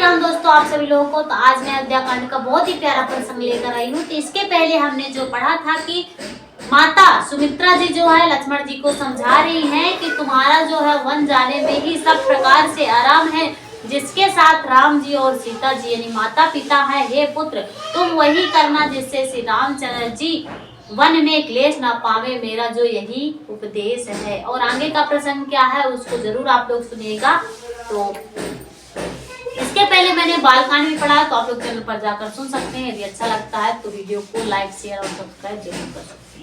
राम दोस्तों, आप सभी लोगों को। तो आज मैं अयोध्या कांड का बहुत ही प्यारा प्रसंग लेकर आई हूँ। तो इसके पहले हमने जो पढ़ा था कि माता सुमित्रा जी जो है लक्ष्मण जी को समझा रही हैं कि तुम्हारा जो है वन जाने में ही सब प्रकार से आराम है, जिसके साथ राम जी और सीता जी यानी माता पिता है। हे पुत्र, तुम वही करना जिससे श्री रामचंद्र जी वन में क्लेश ना पावे, मेरा जो यही उपदेश है। और आगे का प्रसंग क्या है उसको जरूर आप लोग सुनिएगा। तो इसके पहले मैंने बालकांड भी पढ़ा, तो आप लोग चैनल पर जाकर सुन सकते हैं। यदि अच्छा लगता है तो वीडियो को लाइक शेयर और सब्सक्राइब जरूर कर सकते हैं।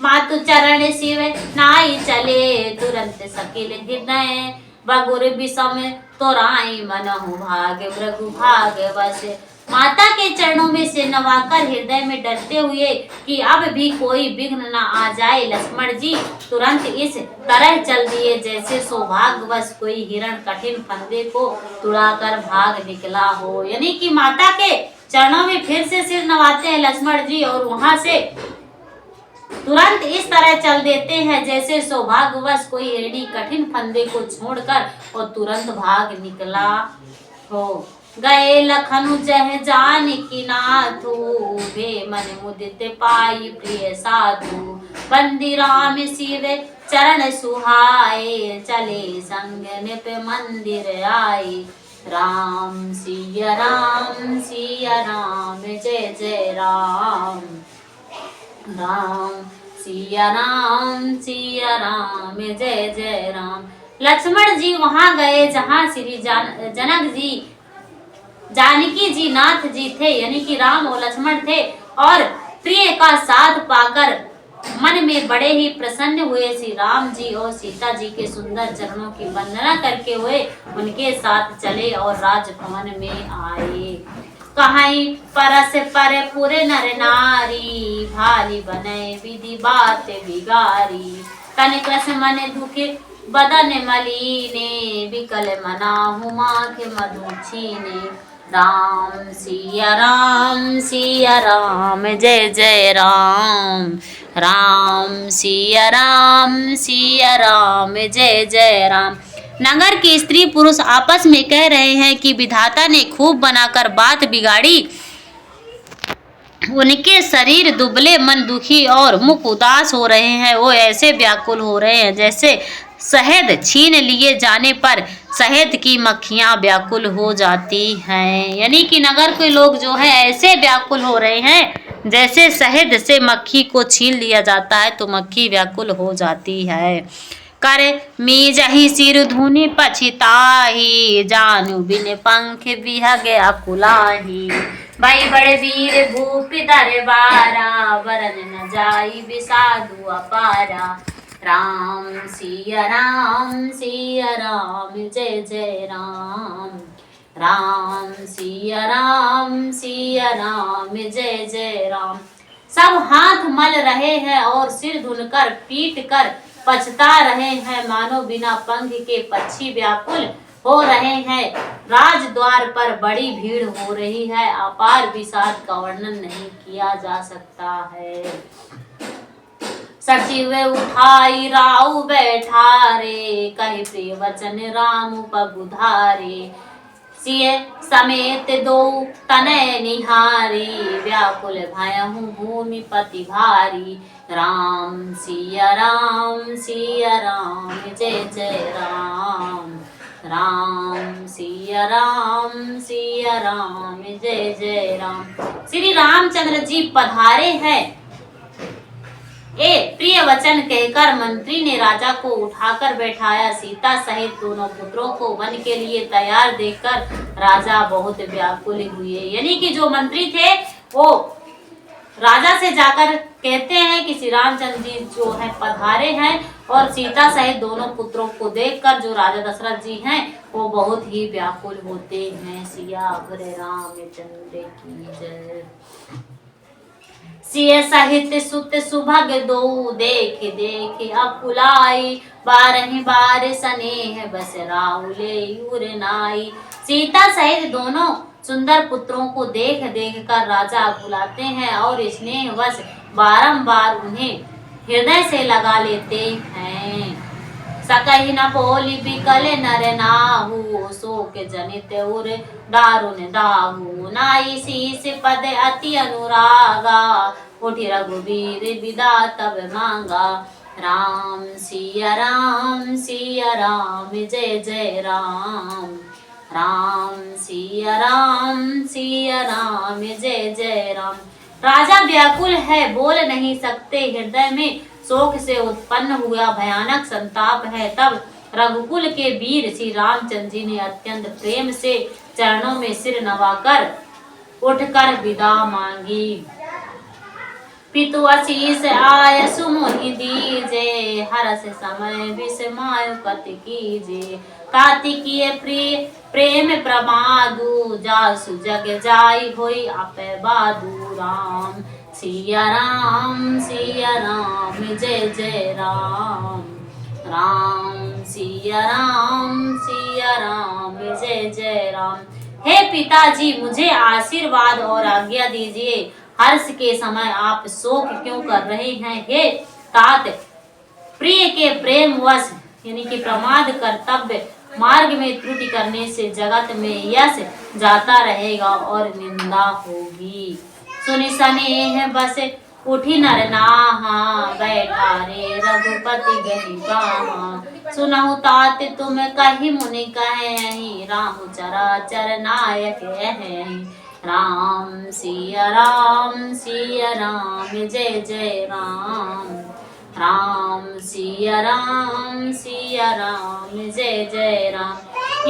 मातु चरण शिव नाई चले, तुरंत सकिल हृदय बगुर विषम तोराई मनहु भाग्य मृगु भाग्य वश। माता के चरणों में से नवाकर हृदय में डरते हुए कि अब भी कोई विघ्न न आ जाए, लक्ष्मण जी तुरंत इस तरह चल दिए जैसे सौभाग्यवश कोई हिरण कठिन फंदे को तुड़ाकर भाग निकला हो। यानी कि माता के चरणों में फिर से सिर नवाते हैं लक्ष्मण जी और वहां से तुरंत इस तरह चल देते हैं जैसे सौभाग्यवश कोई हिरणी कठिन फंदे को छोड़कर और तुरंत भाग निकला हो। गए लखनु जह जानकी नाथू, वे मन मुदित पाई प्रिय साधु। बंदी राम शिव चरण सुहाए, चले संग निप मंदिर आए। राम सिया राम जय जय राम। राम सिया राम जय जय राम। लक्ष्मण जी वहां गए जहां श्री जनक जी जानकी जी नाथ जी थे, यानी कि राम और लक्ष्मण थे। और प्रिय का साथ पाकर मन में बड़े ही प्रसन्न हुए। श्री राम जी और सीता जी के सुंदर चरणों की वंदना करके हुए उनके साथ चले और राजभवन में आए। कहीं परस पर पुरे नर नारी, भाली बने विधि बात बिगारी। तन कृष्ण मन दुखे बदन मलीने, विकल मना हुमाख मधु छीने। राम सिया राम जय जय राम। राम सिया राम जय जय राम। नगर के स्त्री पुरुष आपस में कह रहे हैं कि विधाता ने खूब बनाकर बात बिगाड़ी। उनके शरीर दुबले, मन दुखी और मुख उदास हो रहे हैं। वो ऐसे व्याकुल हो रहे हैं जैसे शहद छीन लिए जाने पर शहद की मक्खियां व्याकुल हो जाती हैं। यानी कि नगर के लोग जो है ऐसे व्याकुल हो रहे हैं जैसे शहद से मक्खी को छीन लिया जाता है तो मक्खी व्याकुल हो जाती है। कर मीजहि सिर धुनि पछिताही, जानू बिन पंख बिहग अकुलाही। भाई बड़े वीर भूप दरबारा, वरन न जाई विषादु अपारा। राम सिया राम जय जय राम। राम सिया राम जय जय राम। सब हाथ मल रहे हैं और सिर धुनकर पीट कर पछता रहे हैं, मानो बिना पंख के पक्षी व्याकुल हो रहे हैं। राजद्वार पर बड़ी भीड़ हो रही है, अपार विषाद का वर्णन नहीं किया जा सकता है। सचिव उठाई राउ बैठारे, कहि प्रिय वचन राम पगुधारे। सिय समेत दो तनय निहारी, व्याकुल भयहु भूमि पति भारी। राम सिया राम जय जय राम। राम सिया राम जय जय राम। श्री रामचंद्र जी पधारे हैं, प्रिय वचन कहकर मंत्री ने राजा को उठाकर बैठाया। सीता सहित दोनों पुत्रों को वन के लिए तैयार देखकर राजा बहुत व्याकुल हुए। यानी कि जो मंत्री थे वो राजा से जाकर कहते हैं कि श्री रामचंद्र जी जो है पधारे हैं, और सीता सहित दोनों पुत्रों को देखकर जो राजा दशरथ जी हैं वो बहुत ही व्याकुल होते हैं। सियावर रामचंद्र की जय। सिय सहित सुत सुभग दो, देख देख अकुलाई। बारह बार स्नेह बस राउले यूर नाई। सीता सहित दोनों सुंदर पुत्रों को देख देख कर राजा बुलाते हैं और स्नेहवश बारंबार उन्हें हृदय से लगा लेते हैं। सकहि न बोली बिकल नर नाहु, शोक जनित उर दारुन दाहु। नाई शीस पद अति अनुरागा, उठि रघुबीर विदा तब मांगा। राम सिया राम जय जय राम। राम सिया राम जय जय राम। राजा व्याकुल है बोल नहीं सकते, हृदय में शोक से उत्पन्न हुआ भयानक संताप है। तब रघुकुल के वीर श्री रामचंद्र जी ने अत्यंत प्रेम से चरणों में सिर नवाकर उठकर विदा मांगी। पितु आशीष आय सुमोहि दीजे, हरस समय विस्मय कति कीजे। कार्तिकीय प्रिय प्रेम प्रमादु, जासु जग जाई होई आपे बादु। राम सिया राम जय जय राम। राम सिया राम जय जय राम। हे पिताजी, मुझे आशीर्वाद और आज्ञा दीजिए। हर्ष के समय आप शोक क्यों कर रहे हैं? हे तात, प्रिय के प्रेम वश यानी कि प्रमाद कर्तव्य मार्ग में त्रुटि करने से जगत में यश जाता रहेगा और निंदा होगी। सुनि सनेह बस उठी नर नाहा, बैठा रे रघुपति गहि बाहा। सुनहु तात तुम कहि मुनि कहेहि, राम चराचर नायक है। राम सिया राम जय जय राम। राम सिया राम जय जय राम।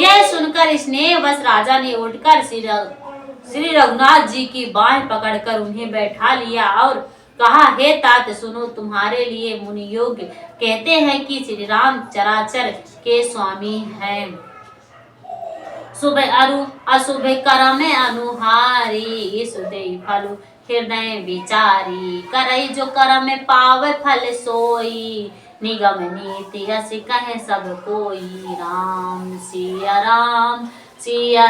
यह सुनकर स्नेह बस राजा ने उठकर श्री रघुनाथ जी की बाहें पकड़कर उन्हें बैठा लिया और कहा, हे तात सुनो, तुम्हारे लिए मुनि योग्य कहते हैं कि श्री राम चराचर के स्वामी हैं। शुभ अरु अशुभ करम अनुहारी, सुदय फलु हृदय विचारी। करई जो करम पाव फल सोई, निगम नीति यस कहे सब कोई। राम सिया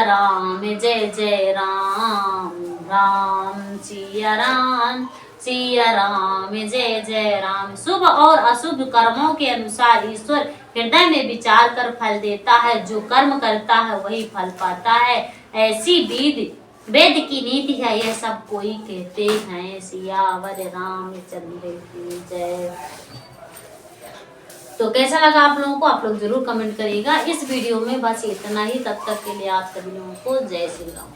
राम जय जय राम। राम सिया राम जय जय राम। शुभ और अशुभ कर्मों के अनुसार ईश्वर हृदय में विचार कर फल देता है। जो कर्म करता है वही फल पाता है। ऐसी वेद की नीति है, यह सब कोई कहते हैं। सियावर रामचंद्र की जय। तो कैसा लगा आप लोगों को? आप लोग जरूर कमेंट करिएगा। इस वीडियो में बस इतना ही। तब तक के लिए आप सभी लोगों को जय श्री राम।